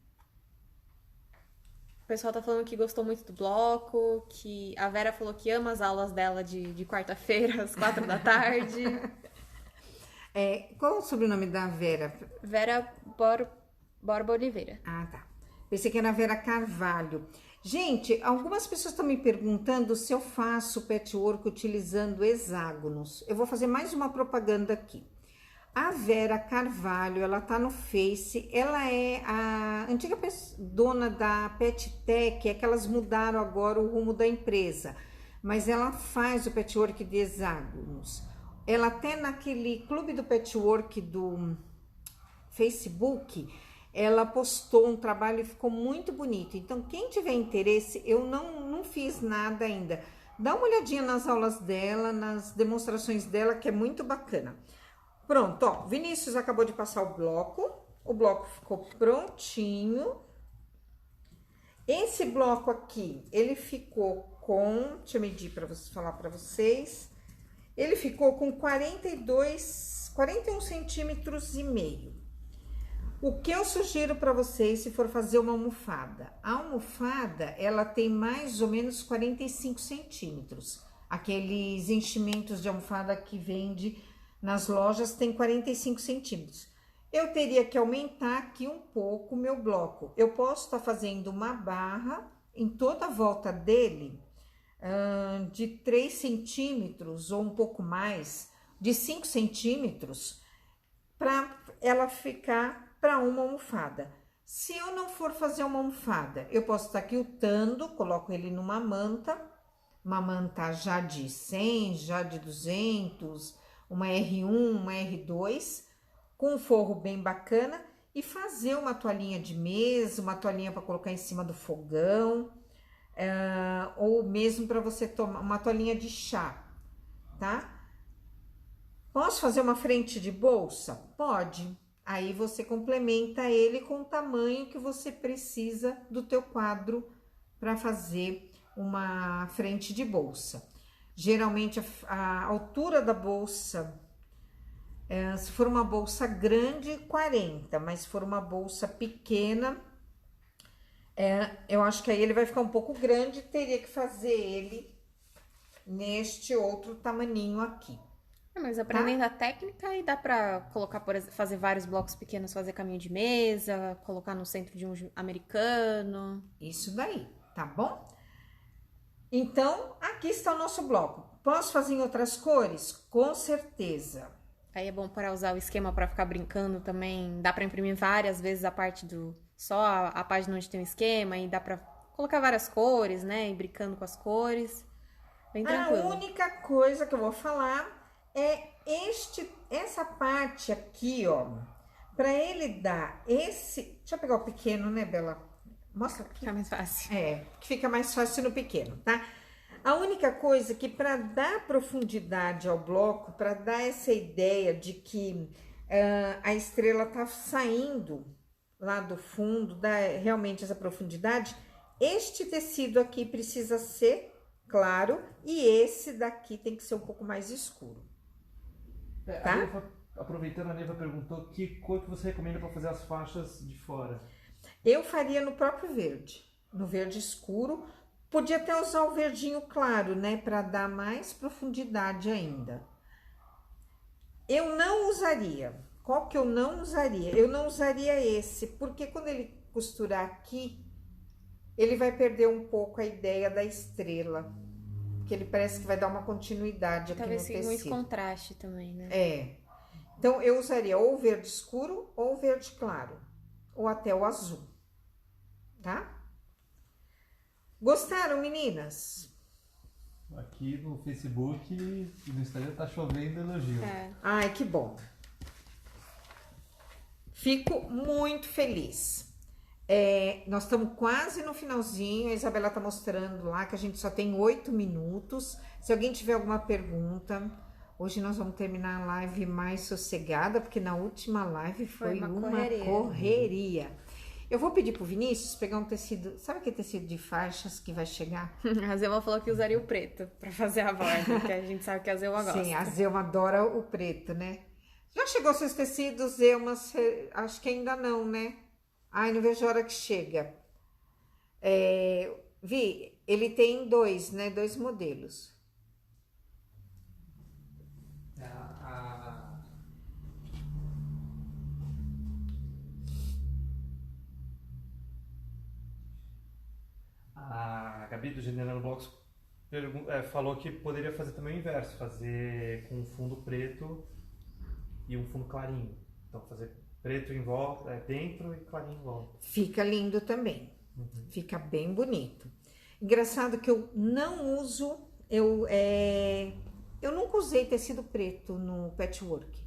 O pessoal tá falando que gostou muito do bloco, que a Vera falou que ama as aulas dela de quarta-feira, às 4 da tarde. Qual é o sobrenome da Vera? Vera Borba Oliveira. Ah, tá. Pensei que era Vera Carvalho. Gente, algumas pessoas estão me perguntando se eu faço patchwork utilizando hexágonos. Eu vou fazer mais uma propaganda aqui. A Vera Carvalho, ela tá no Face, ela é a antiga dona da PetTech, é que elas mudaram agora o rumo da empresa, mas ela faz o patchwork de hexágonos. Ela até naquele clube do patchwork do Facebook, ela postou um trabalho e ficou muito bonito. Então, quem tiver interesse, eu não fiz nada ainda. Dá uma olhadinha nas aulas dela, nas demonstrações dela, que é muito bacana. Pronto, ó, Vinícius acabou de passar o bloco ficou prontinho. Esse bloco aqui, ele ficou com, deixa eu medir para falar para vocês, ele ficou com 41 centímetros e meio. O que eu sugiro para vocês se for fazer uma almofada? A almofada, ela tem mais ou menos 45 centímetros. Aqueles enchimentos de almofada que vende nas lojas tem 45 centímetros. Eu teria que aumentar aqui um pouco o meu bloco. Eu posso estar fazendo uma barra em toda a volta dele de 3 centímetros ou um pouco mais, de 5 centímetros, para ela ficar para uma almofada. Se eu não for fazer uma almofada, eu posso estar quiltando, coloco ele numa manta, uma manta já de 100, já de 200, uma R1, uma R2, com um forro bem bacana, e fazer uma toalhinha de mesa, uma toalhinha para colocar em cima do fogão, ou mesmo para você tomar uma toalhinha de chá, tá? Posso fazer uma frente de bolsa? Pode. Aí você complementa ele com o tamanho que você precisa do teu quadro para fazer uma frente de bolsa. Geralmente a altura da bolsa, se for uma bolsa grande, 40, mas se for uma bolsa pequena, eu acho que aí ele vai ficar um pouco grande, teria que fazer ele neste outro tamaninho aqui. Mas aprendendo a técnica, e dá pra colocar, por exemplo, fazer vários blocos pequenos, fazer caminho de mesa, colocar no centro de um americano. Isso daí, tá bom? Então, aqui está o nosso bloco. Posso fazer em outras cores? Com certeza. Aí é bom para usar o esquema para ficar brincando também. Dá para imprimir várias vezes a parte do... Só a página onde tem o esquema, e dá para colocar várias cores, né? E brincando com as cores. Bem tranquilo. A única coisa que eu vou falar é essa parte aqui, ó. Para ele dar esse... Deixa eu pegar o pequeno, né, Bela? Mostra aqui. Fica mais fácil. Que fica mais fácil no pequeno, tá? A única coisa que para dar profundidade ao bloco, para dar essa ideia de que a estrela tá saindo lá do fundo, dá realmente essa profundidade, este tecido aqui precisa ser claro e esse daqui tem que ser um pouco mais escuro. Tá? Aproveitando, a Neiva perguntou que cor que você recomenda para fazer as faixas de fora. Eu faria no próprio verde, no verde escuro. Podia até usar o verdinho claro, né, para dar mais profundidade ainda. Eu não usaria. Qual que eu não usaria? Eu não usaria esse, porque quando ele costurar aqui, ele vai perder um pouco a ideia da estrela. Que ele parece que vai dar uma continuidade aqui no tecido. Talvez muito contraste também, né? Então, eu usaria ou o verde escuro ou o verde claro. Ou até o azul. Tá? Gostaram, meninas? Aqui no Facebook e no Instagram tá chovendo elogio. Ai, que bom. Fico muito feliz. Nós estamos quase no finalzinho. A Isabela tá mostrando lá que a gente só tem 8 minutos. Se alguém tiver alguma pergunta, hoje nós vamos terminar a live mais sossegada, porque na última live foi uma correria. Eu vou pedir pro Vinícius pegar um tecido, sabe aquele tecido de faixas que vai chegar? A Zelma falou que usaria o preto pra fazer a borda, que a gente sabe que a Zelma gosta. Sim, a Zelma adora o preto, né? Já chegou seus tecidos, Zelma? Acho que ainda não, né? Ai, não vejo a hora que chega. Vi, ele tem dois, né? 2 modelos. A Gabi do Generando Blocos falou que poderia fazer também o inverso, fazer com um fundo preto e um fundo clarinho. Então fazer preto em volta, dentro e clarinho em volta. Fica lindo também. Fica bem bonito. Engraçado que eu não uso, eu nunca usei tecido preto no patchwork.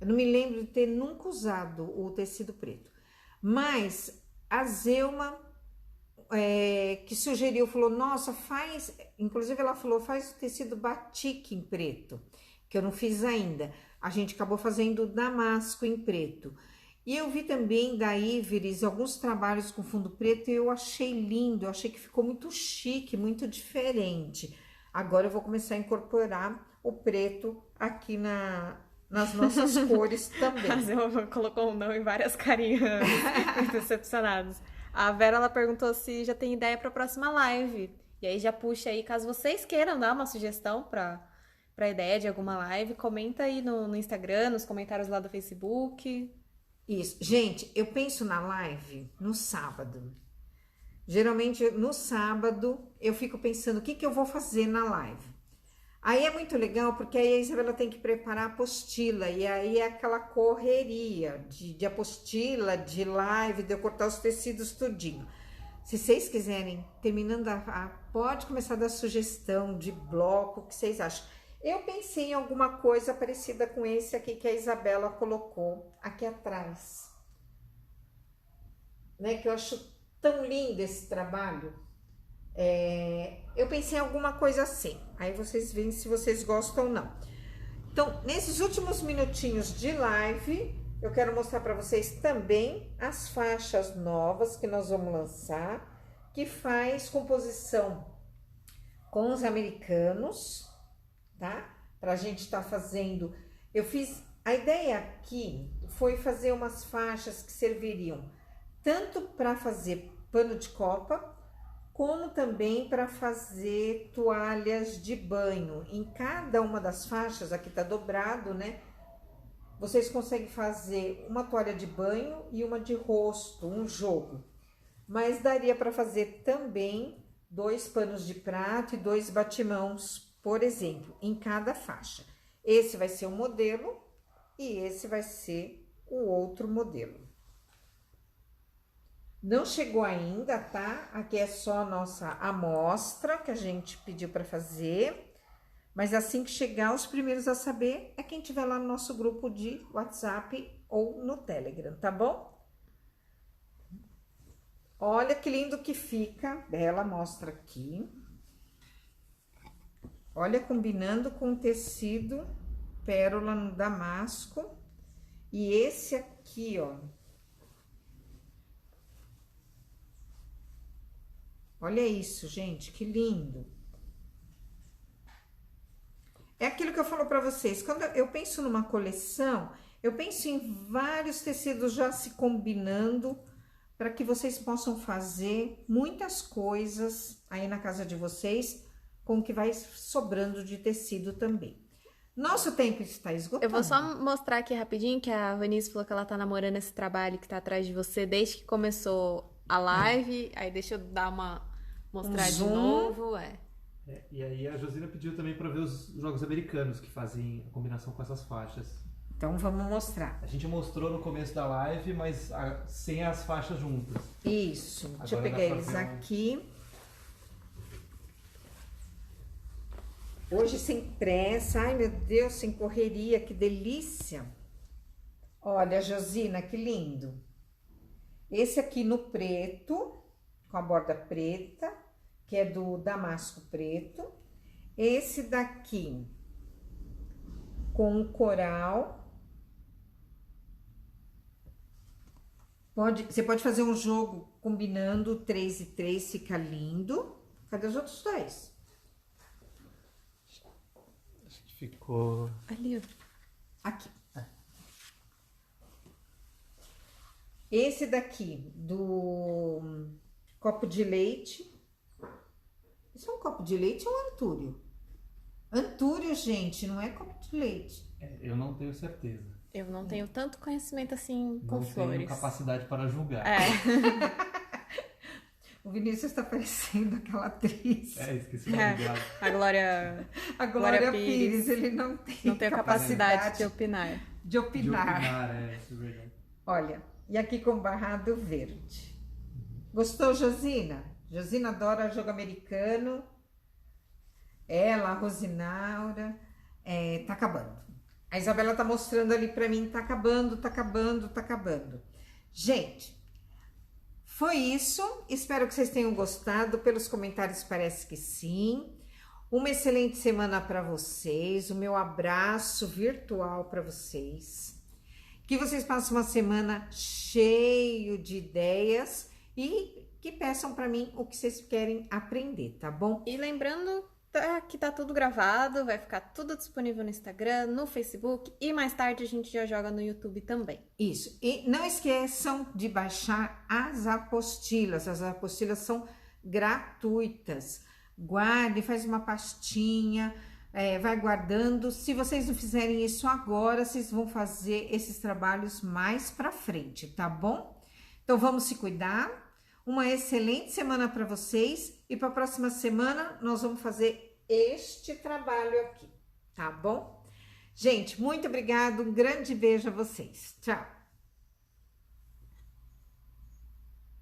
Eu não me lembro de ter nunca usado o tecido preto. Mas a Zelma que sugeriu, falou, nossa, inclusive ela falou, faz o tecido batik em preto, que eu não fiz ainda. A gente acabou fazendo damasco em preto. E eu vi também da Iveris alguns trabalhos com fundo preto e eu achei lindo, eu achei que ficou muito chique, muito diferente. Agora eu vou começar a incorporar o preto aqui nas nossas cores também. A Zelma colocou um não em várias carinhas decepcionadas. A Vera, ela perguntou se já tem ideia para a próxima live. E aí já puxa aí, caso vocês queiram dar uma sugestão para ideia de alguma live, comenta aí no Instagram, nos comentários lá do Facebook. Isso. Gente, eu penso na live no sábado. Geralmente, no sábado, eu fico pensando o que eu vou fazer na live. Aí é muito legal, porque aí a Isabela tem que preparar a apostila, e aí é aquela correria de apostila, de live, de eu cortar os tecidos tudinho. Se vocês quiserem, terminando pode começar a dar sugestão de bloco, o que vocês acham. Eu pensei em alguma coisa parecida com esse aqui que a Isabela colocou aqui atrás. Né, que eu acho tão lindo esse trabalho. Eu pensei em alguma coisa assim. Aí vocês veem se vocês gostam ou não. Então, nesses últimos minutinhos de live, eu quero mostrar para vocês também as faixas novas que nós vamos lançar, que faz composição com os americanos, tá? Pra gente estar fazendo. A ideia aqui foi fazer umas faixas que serviriam tanto para fazer pano de copa, como também para fazer toalhas de banho. Em cada uma das faixas, aqui tá dobrado, né? Vocês conseguem fazer uma toalha de banho e uma de rosto, um jogo. Mas daria para fazer também 2 panos de prato e 2 batimãos, por exemplo, em cada faixa. Esse vai ser um modelo e esse vai ser o outro modelo. Não chegou ainda, tá? Aqui é só a nossa amostra que a gente pediu para fazer. Mas assim que chegar, os primeiros a saber é quem tiver lá no nosso grupo de WhatsApp ou no Telegram, tá bom? Olha que lindo que fica. Bela mostra aqui. Olha, combinando com o tecido pérola no damasco. E esse aqui, ó. Olha isso, gente, que lindo. É aquilo que eu falo para vocês, quando eu penso numa coleção, eu penso em vários tecidos já se combinando para que vocês possam fazer muitas coisas aí na casa de vocês com o que vai sobrando de tecido também. Nosso tempo está esgotado. Eu vou só mostrar aqui rapidinho que a Vanessa falou que ela tá namorando esse trabalho que tá atrás de você desde que começou a live. Aí deixa eu dar mostrar de novo, E aí a Josina pediu também para ver os jogos americanos que fazem a combinação com essas faixas. Então vamos mostrar. A gente mostrou no começo da live, mas sem as faixas juntas. Isso. Deixa eu Agora pegar eles aqui. Hoje sem pressa. Ai, meu Deus, sem correria. Que delícia. Olha, Josina, que lindo. Esse aqui no preto, com a borda preta, que é do damasco preto. Esse daqui com o coral. Você pode fazer um jogo combinando 3 e 3, fica lindo. Cadê os outros 2? Acho que ficou... Ali, ó. Aqui. Esse daqui, do copo de leite. Isso é um copo de leite ou um antúrio? Antúrio, gente, não é copo de leite. Eu não tenho certeza. Eu não tenho tanto conhecimento assim com Não flores. tenho capacidade para julgar. O Vinícius está parecendo aquela atriz. Esqueci o nome dela. A Glória A Glória Pires. Pires, ele não tem, não tem capacidade de opinar. de De opinar. opinar, isso é verdade. Olha, e aqui com barrado verde. Gostou, Josina? Josina adora jogo americano. Ela, a Rosinaura, tá acabando. A Isabela tá mostrando ali pra mim, tá acabando, tá acabando, tá acabando. Gente, foi isso. Espero que vocês tenham gostado. Pelos comentários parece que sim. Uma excelente semana para vocês. O meu abraço virtual para vocês. Que vocês passem uma semana cheio de ideias e que peçam para mim o que vocês querem aprender, tá bom? E lembrando que tá tudo gravado, vai ficar tudo disponível no Instagram, no Facebook e mais tarde a gente já joga no YouTube também. Isso. E não esqueçam de baixar as apostilas. As apostilas são gratuitas. Guarde, faz uma pastinha, vai guardando. Se vocês não fizerem isso agora, vocês vão fazer esses trabalhos mais pra frente, tá bom? Então vamos se cuidar. Uma excelente semana para vocês e para a próxima semana nós vamos fazer este trabalho aqui, tá bom? Gente, muito obrigada, um grande beijo a vocês. Tchau!